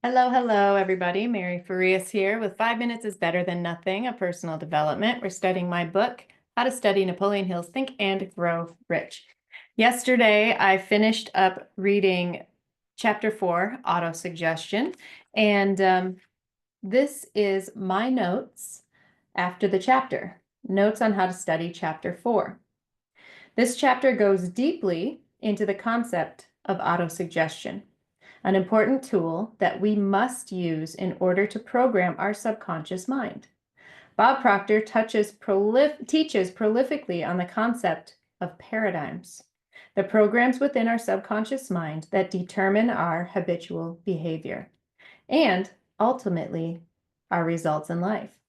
Hello, hello, everybody. Mary Farias here with 5 Minutes is Better Than Nothing, a personal development. We're studying my book, How to Study Napoleon Hill's Think and Grow Rich. Yesterday, I finished up reading Chapter 4, Autosuggestion, and this is my notes after the chapter, notes on how to study Chapter 4. This chapter goes deeply into the concept of autosuggestion, an important tool that we must use in order to program our subconscious mind. Bob Proctor teaches prolifically on the concept of paradigms, the programs within our subconscious mind that determine our habitual behavior and ultimately our results in life.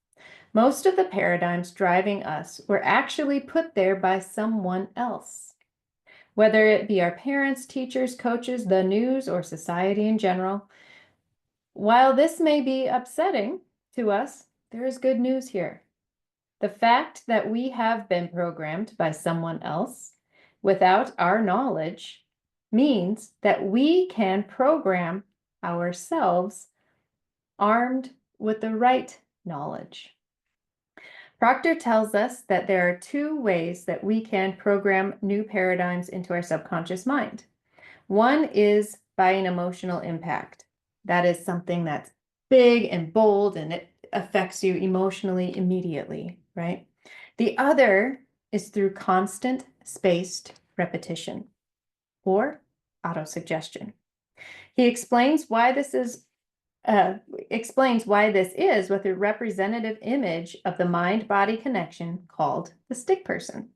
Most of the paradigms driving us were actually put there by someone else. Whether it be our parents, teachers, coaches, the news, or society in general. While this may be upsetting to us, there is good news here. The fact that we have been programmed by someone else without our knowledge means that we can program ourselves armed with the right knowledge. Proctor tells us that there are two ways that we can program new paradigms into our subconscious mind. One is by an emotional impact. That is something that's big and bold and it affects you emotionally immediately, right? The other is through constant spaced repetition or autosuggestion. He explains why this is with a representative image of the mind-body connection called the stick person.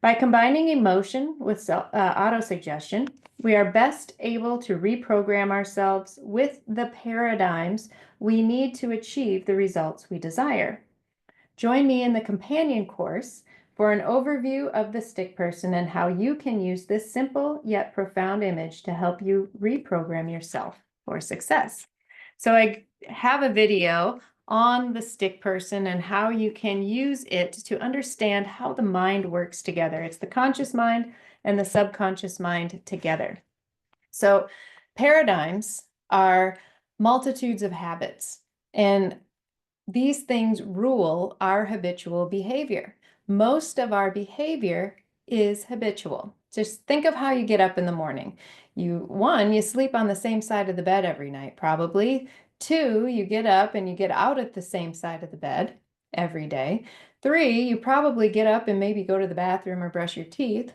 By combining emotion with autosuggestion, we are best able to reprogram ourselves with the paradigms we need to achieve the results we desire. Join me in the companion course for an overview of the stick person and how you can use this simple yet profound image to help you reprogram yourself for success. So I have a video on the stick person and how you can use it to understand how the mind works together. It's the conscious mind and the subconscious mind together. So paradigms are multitudes of habits, and these things rule our habitual behavior. Most of our behavior is habitual. Just think of how you get up in the morning. You sleep on the same side of the bed every night, probably. Two, you get up and you get out at the same side of the bed every day. Three, you probably get up and maybe go to the bathroom or brush your teeth.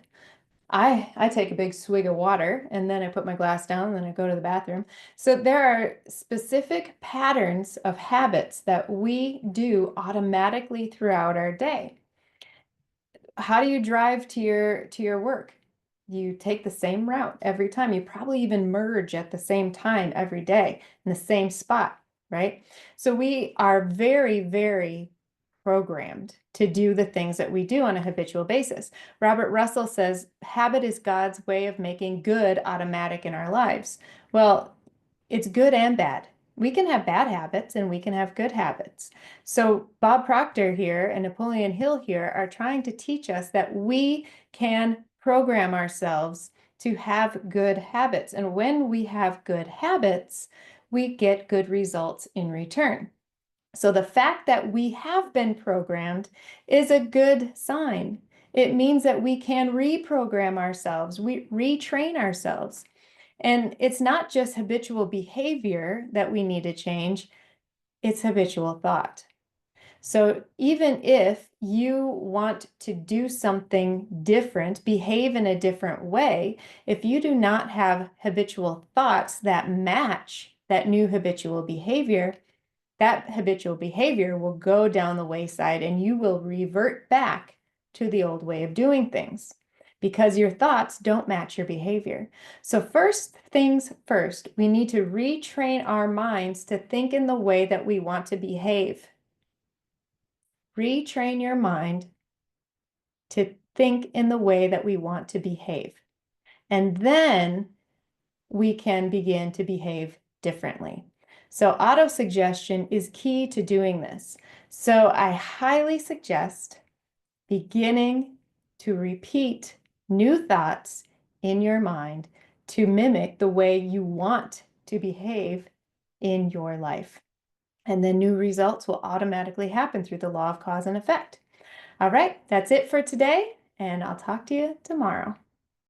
I take a big swig of water and then I put my glass down and then I go to the bathroom. So there are specific patterns of habits that we do automatically throughout our day. How do you drive to your work? You take the same route every time. You probably even merge at the same time every day in the same spot, right? So we are very, very programmed to do the things that we do on a habitual basis. Robert Russell says, habit is God's way of making good automatic in our lives. Well, it's good and bad. We can have bad habits and we can have good habits. So Bob Proctor here and Napoleon Hill here are trying to teach us that we can program ourselves to have good habits. And when we have good habits, we get good results in return. So the fact that we have been programmed is a good sign. It means that we can reprogram ourselves, we retrain ourselves. And it's not just habitual behavior that we need to change, it's habitual thought. So even if you want to do something different, behave in a different way, if you do not have habitual thoughts that match that new habitual behavior, that habitual behavior will go down the wayside and you will revert back to the old way of doing things because your thoughts don't match your behavior. So first things first, we need to retrain our minds to think in the way that we want to behave. Retrain your mind to think in the way that we want to behave. And then we can begin to behave differently. So autosuggestion is key to doing this. So I highly suggest beginning to repeat new thoughts in your mind to mimic the way you want to behave in your life. And then new results will automatically happen through the law of cause and effect. All right, that's it for today, and I'll talk to you tomorrow.